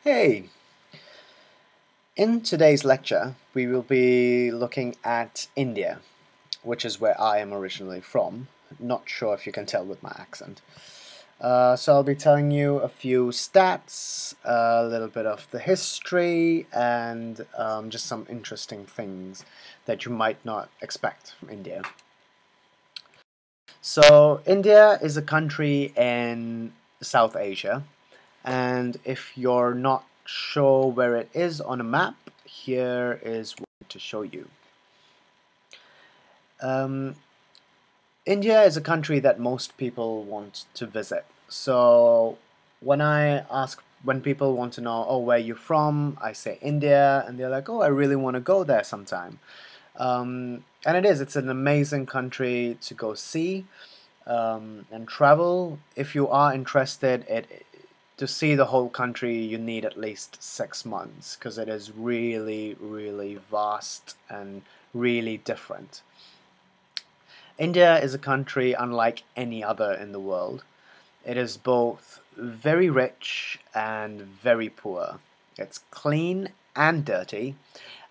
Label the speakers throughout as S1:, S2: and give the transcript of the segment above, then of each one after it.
S1: Hey, in today's lecture, we will be looking at India, which is where I am originally from. Not sure if you can tell with my accent. So I'll be telling you a few stats, a little bit of the history, and just some interesting things that you might not expect from India. So India is a country in South Asia. And if you're not sure where it is on a map, here is what to show you. Um, India is a country that most people want to visit. So when people want to know, oh, where you from, I say India, and they're like, oh, I really want to go there sometime. And it's an amazing country to go see and travel. If you are interested, to see the whole country, you need at least 6 months because it is really, really vast and really different. India is a country unlike any other in the world. It is both very rich and very poor. It's clean and dirty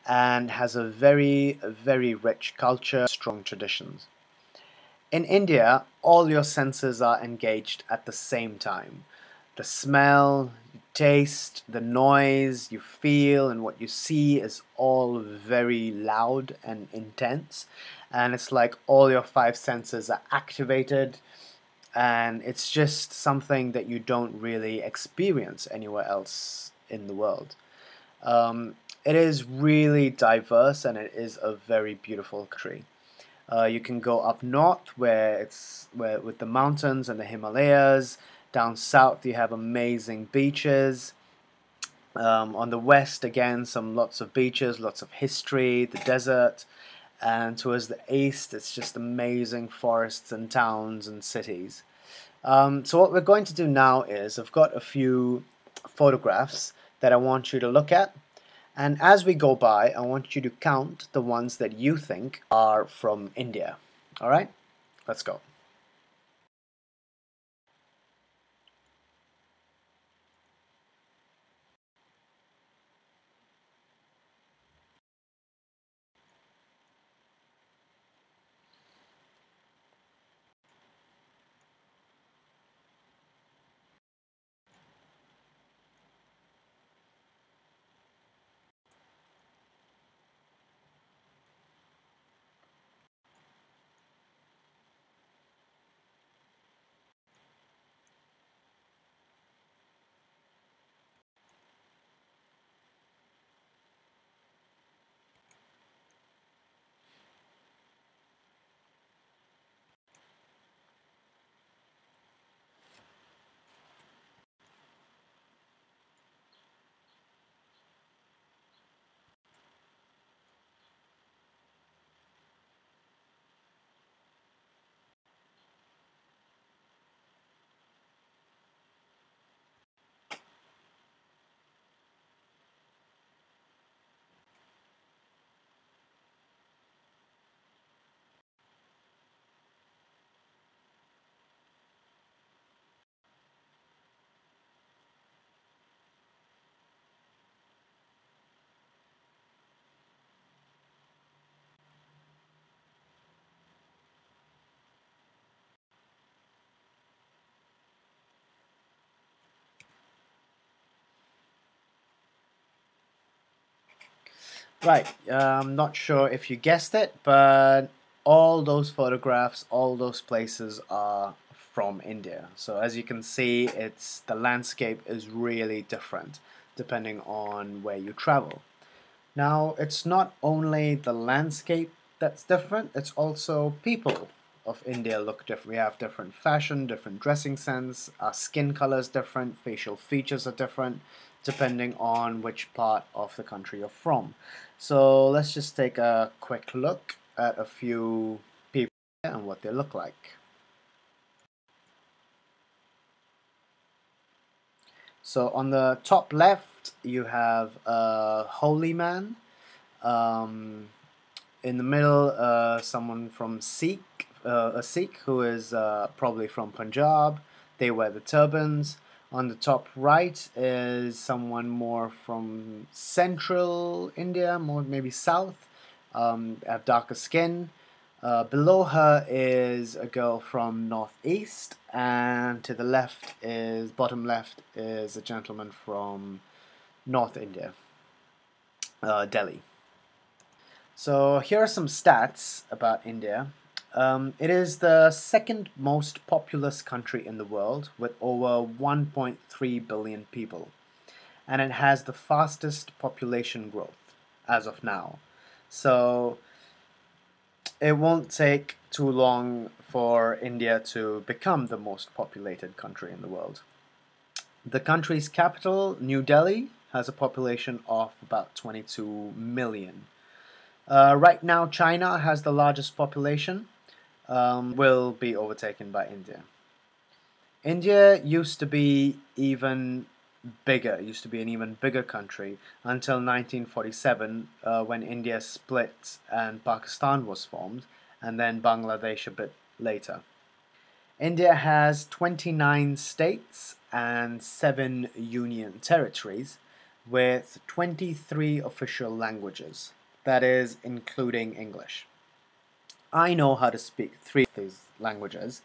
S1: and has a very, very rich culture, strong traditions. In India, all your senses are engaged at the same time. The smell, you taste, the noise you feel, and what you see is all very loud and intense. And it's like all your five senses are activated, and it's just something that you don't really experience anywhere else in the world. Um, it is really diverse, and it is a very beautiful country. You can go up north where with the mountains and the Himalayas. Down south you have amazing beaches. On the west again some lots of beaches, lots of history, the desert. And towards the east it's just amazing forests and towns and cities. So what we're going to do now is I've got a few photographs that I want you to look at. And as we go by, I want you to count the ones that you think are from India. Alright? Let's go. Right, I'm not sure if you guessed it, but all those photographs, all those places are from India. So as you can see, the landscape is really different depending on where you travel. Now, it's not only the landscape that's different, it's also people of India look different. We have different fashion, different dressing sense, our skin color is different, facial features are different, depending on which part of the country you're from. So let's just take a quick look at a few people and what they look like. So on the top left, you have a holy man. Um, in the middle, someone from Sikh, a Sikh who is probably from Punjab. They wear the turbans. On the top right is someone more from central India, more maybe south, have darker skin. Below her is a girl from northeast, and to the left is, bottom left, is a gentleman from North India, Delhi. So here are some stats about India. It is the second most populous country in the world with over 1.3 billion people, and it has the fastest population growth as of now. So it won't take too long for India to become the most populated country in the world. The country's capital, New Delhi, has a population of about 22 million. Right now, China has the largest population, will be overtaken by India. India used to be even bigger, used to be an even bigger country until 1947, when India split and Pakistan was formed, and then Bangladesh a bit later. India has 29 states and 7 union territories with 23 official languages, that is, including English. I know how to speak 3 of these languages.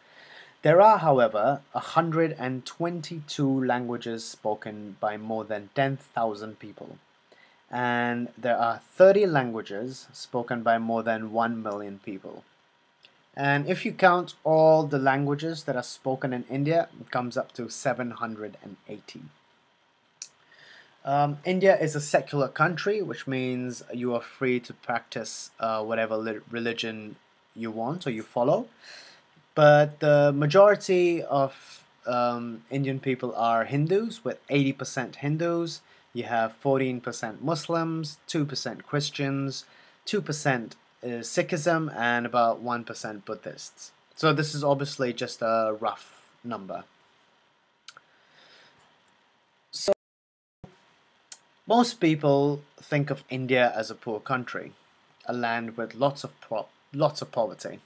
S1: There are, however, 122 languages spoken by more than 10,000 people, and there are 30 languages spoken by more than 1 million people. And if you count all the languages that are spoken in India, it comes up to 780. India is a secular country, which means you are free to practice whatever religion you want or you follow. But the majority of Indian people are Hindus, with 80% Hindus. You have 14% Muslims, 2% Christians, 2% Sikhism, and about 1% Buddhists. So this is obviously just a rough number. So most people think of India as a poor country, a land with lots of poverty.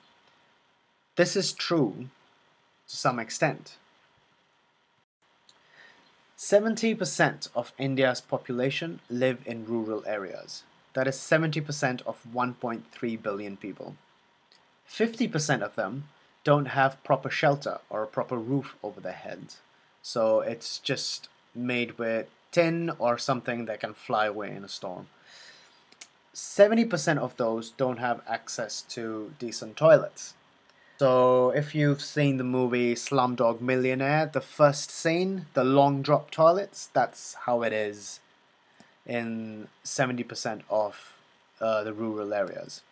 S1: This is true to some extent. 70% of India's population live in rural areas. That is 70% of 1.3 billion people. 50% of them don't have proper shelter or a proper roof over their heads. So it's just made with tin or something that can fly away in a storm. 70% of those don't have access to decent toilets. So if you've seen the movie Slumdog Millionaire, the first scene, the long drop toilets, that's how it is in 70% of the rural areas.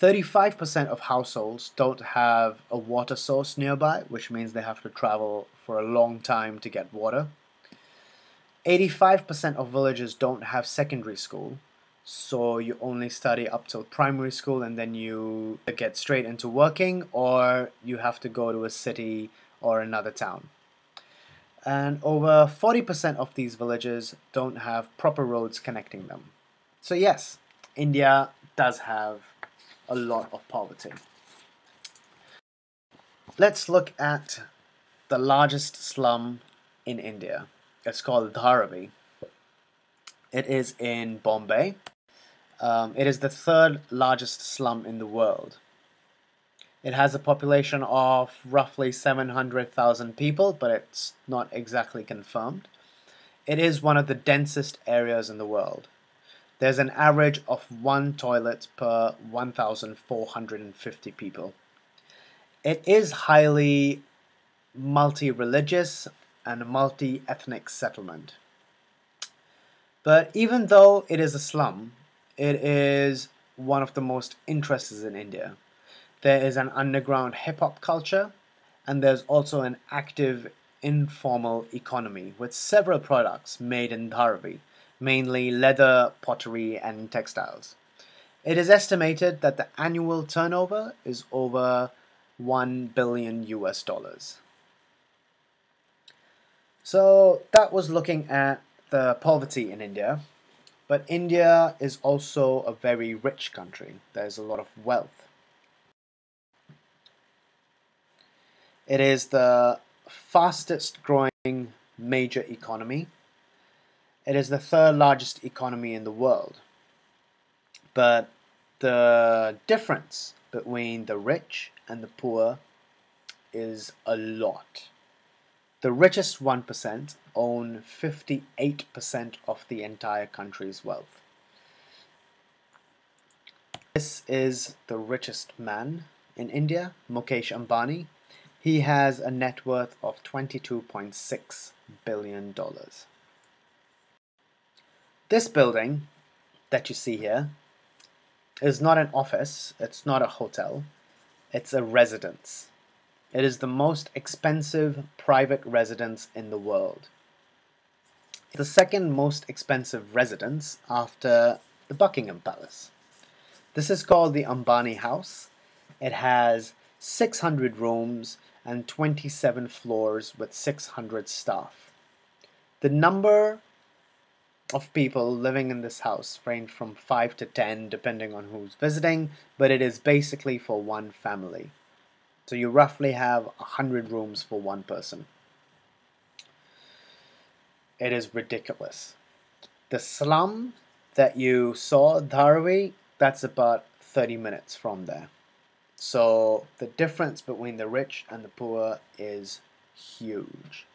S1: 35% of households don't have a water source nearby, which means they have to travel for a long time to get water. 85% of villages don't have secondary school, so you only study up till primary school and then you get straight into working, or you have to go to a city or another town. And over 40% of these villages don't have proper roads connecting them. So yes, India does have a lot of poverty. Let's look at the largest slum in India. It's called Dharavi. It is in Bombay. It is the 3rd largest slum in the world. It has a population of roughly 700,000 people, but it's not exactly confirmed. It is one of the densest areas in the world. There's an average of 1 toilet per 1,450 people. It is highly multi-religious and a multi-ethnic settlement. But even though it is a slum, it is one of the most interested in India. There is an underground hip-hop culture, and there's also an active informal economy with several products made in Dharavi, mainly leather, pottery, and textiles. It is estimated that the annual turnover is over $1 billion US. So that was looking at the poverty in India. But India is also a very rich country. There's a lot of wealth. It is the fastest growing major economy. It is the third largest economy in the world. But the difference between the rich and the poor is a lot. The richest 1% own 58% of the entire country's wealth. This is the richest man in India, Mukesh Ambani. He has a net worth of $22.6 billion. This building that you see here is not an office, it's not a hotel, it's a residence. It is the most expensive private residence in the world. It's the second most expensive residence after the Buckingham Palace. This is called the Ambani House. It has 600 rooms and 27 floors with 600 staff. The number of people living in this house range from 5 to 10 depending on who's visiting, but it is basically for one family. So you roughly have 100 rooms for one person. It is ridiculous. The slum that you saw, Dharavi, that's about 30 minutes from there. So the difference between the rich and the poor is huge.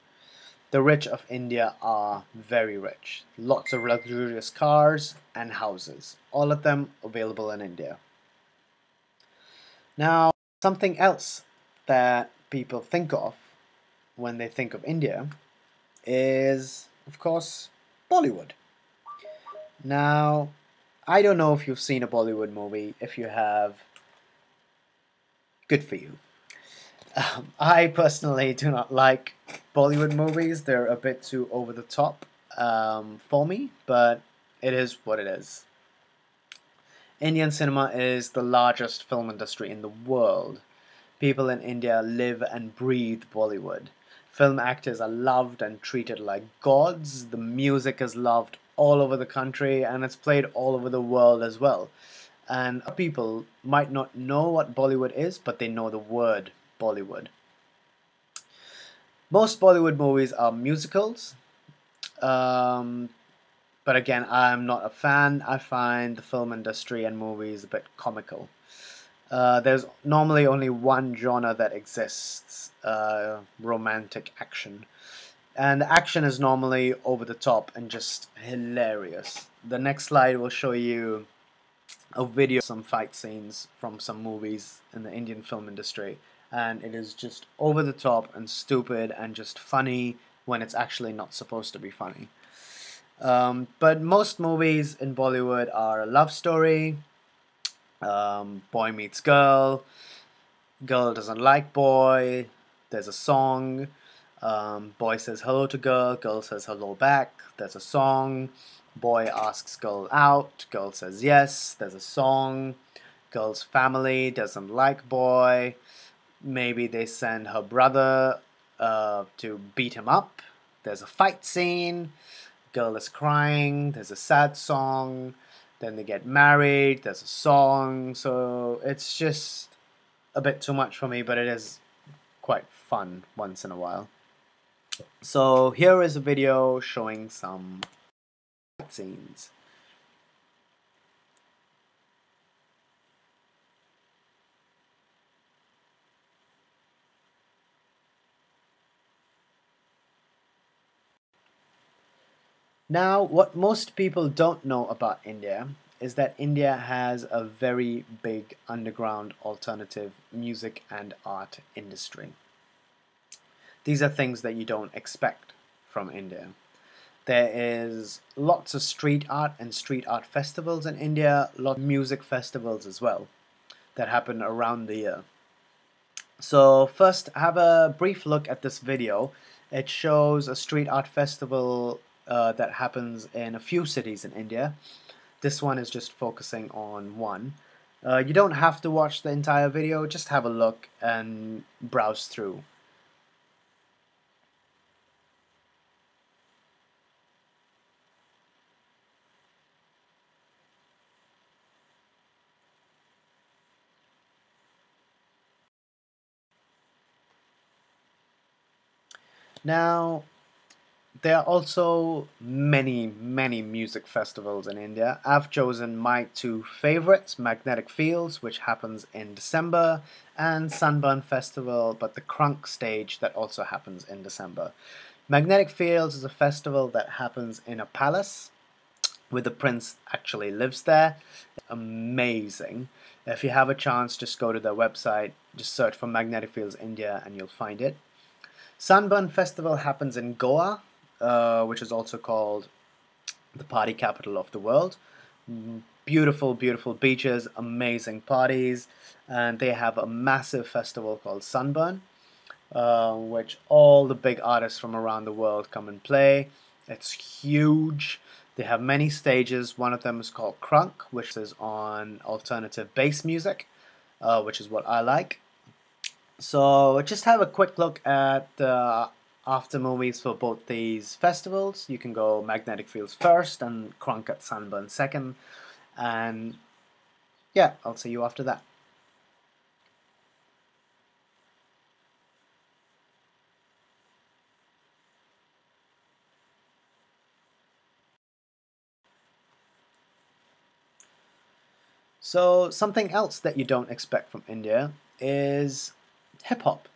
S1: The rich of India are very rich. Lots of luxurious cars and houses. All of them available in India. Now, something else that people think of when they think of India is, of course, Bollywood. Now, I don't know if you've seen a Bollywood movie. If you have, good for you. I personally do not like Bollywood movies. They're a bit too over the top for me, but it is what it is. Indian cinema is the largest film industry in the world. People in India live and breathe Bollywood. Film actors are loved and treated like gods. The music is loved all over the country and it's played all over the world as well. And people might not know what Bollywood is, but they know the word Bollywood. Most Bollywood movies are musicals. But again, I'm not a fan. I find the film industry and movies a bit comical. There's normally only one genre that exists, romantic action. And the action is normally over the top and just hilarious. The next slide will show you a video of some fight scenes from some movies in the Indian film industry. And it is just over the top and stupid and just funny when it's actually not supposed to be funny. But most movies in Bollywood are a love story. Boy meets girl, girl doesn't like boy, there's a song, boy says hello to girl, girl says hello back, there's a song, boy asks girl out, girl says yes, there's a song, girl's family doesn't like boy, maybe they send her brother to beat him up, there's a fight scene, girl is crying, there's a sad song, then they get married, there's a song, so it's just a bit too much for me, but it is quite fun once in a while. So here is a video showing some scenes. Now, what most people don't know about India is that India has a very big underground alternative music and art industry. These are things that you don't expect from India. There is lots of street art and street art festivals in India, lots of music festivals as well that happen around the year. So first, have a brief look at this video. It shows a street art festival that happens in a few cities in India. This one is just focusing on one. You don't have to watch the entire video, just have a look and browse through. Now, there are also many music festivals in India. I've chosen my two favorites, Magnetic Fields, which happens in December, and Sunburn Festival, but the Crunk stage that also happens in December. Magnetic Fields is a festival that happens in a palace where the prince actually lives there. Amazing. If you have a chance, just go to their website, just search for Magnetic Fields India and you'll find it. Sunburn Festival happens in Goa, which is also called the party capital of the world. Beautiful, beautiful beaches, amazing parties, and they have a massive festival called Sunburn, which all the big artists from around the world come and play. It's huge. They have many stages. One of them is called Crunk, which is on alternative bass music, which is what I like. So just have a quick look at the after movies for both these festivals. You can go Magnetic Fields first and Crunk at Sunburn second. And yeah, I'll see you after that. So something else that you don't expect from India is hip-hop.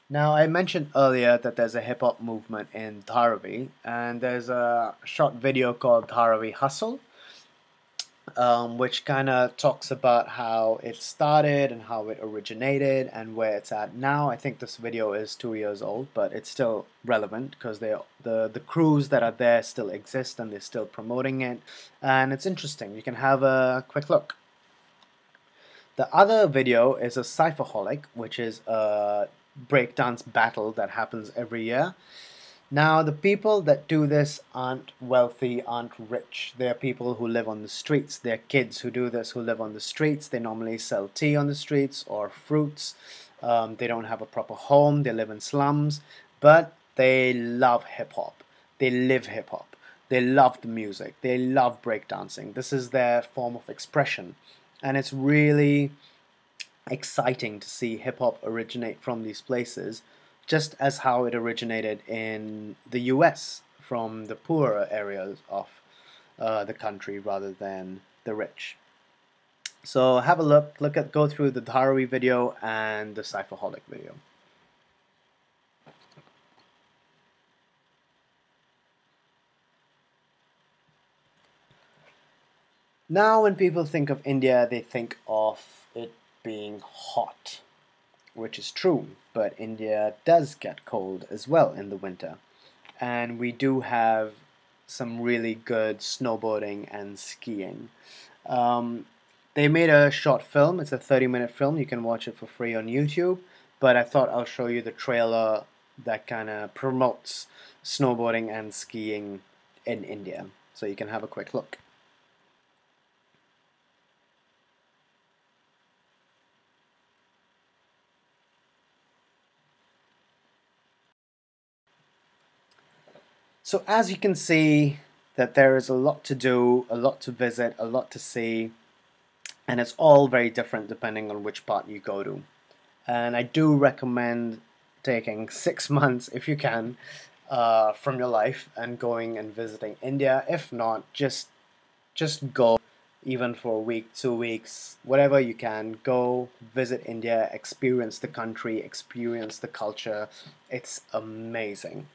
S1: Now, I mentioned earlier that there's a hip-hop movement in Dharavi, and there's a short video called Dharavi Hustle, which kind of talks about how it started and how it originated and where it's at now. I think this video is 2 years old, but it's still relevant because the crews that are there still exist and they're still promoting it, and it's interesting. You can have a quick look. The other video is a Cypherholic, which is a breakdance battle that happens every year. Now, the people that do this aren't wealthy, aren't rich. They're people who live on the streets. They're kids who do this, who live on the streets. They normally sell tea on the streets or fruits. They don't have a proper home. They live in slums. But they love hip-hop. They live hip-hop. They love the music. They love breakdancing. This is their form of expression. And it's really exciting to see hip-hop originate from these places, just as how it originated in the US from the poorer areas of the country rather than the rich. So have a go through the Dharavi video and the Cypherholic video. Now when people think of India, they think of it being hot, which is true, but India does get cold as well in the winter. And we do have some really good snowboarding and skiing. They made a short film. It's a 30-minute film. You can watch it for free on YouTube. But I thought I'll show you the trailer that kind of promotes snowboarding and skiing in India. So you can have a quick look. So as you can see, that there is a lot to do, a lot to visit, a lot to see, and it's all very different depending on which part you go to. And I do recommend taking 6 months, if you can, from your life and going and visiting India. If not, just go, even for a week, 2 weeks, whatever you can. Go visit India, experience the country, experience the culture. It's amazing.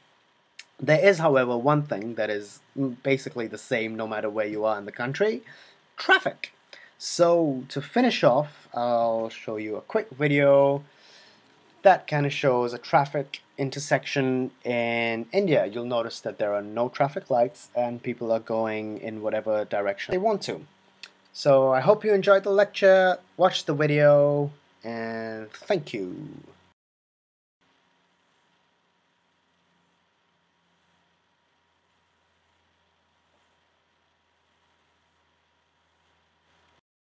S1: There is, however, one thing that is basically the same no matter where you are in the country: traffic. So to finish off, I'll show you a quick video that kind of shows a traffic intersection in India. You'll notice that there are no traffic lights and people are going in whatever direction they want to. So I hope you enjoyed the lecture, watch the video, and thank you.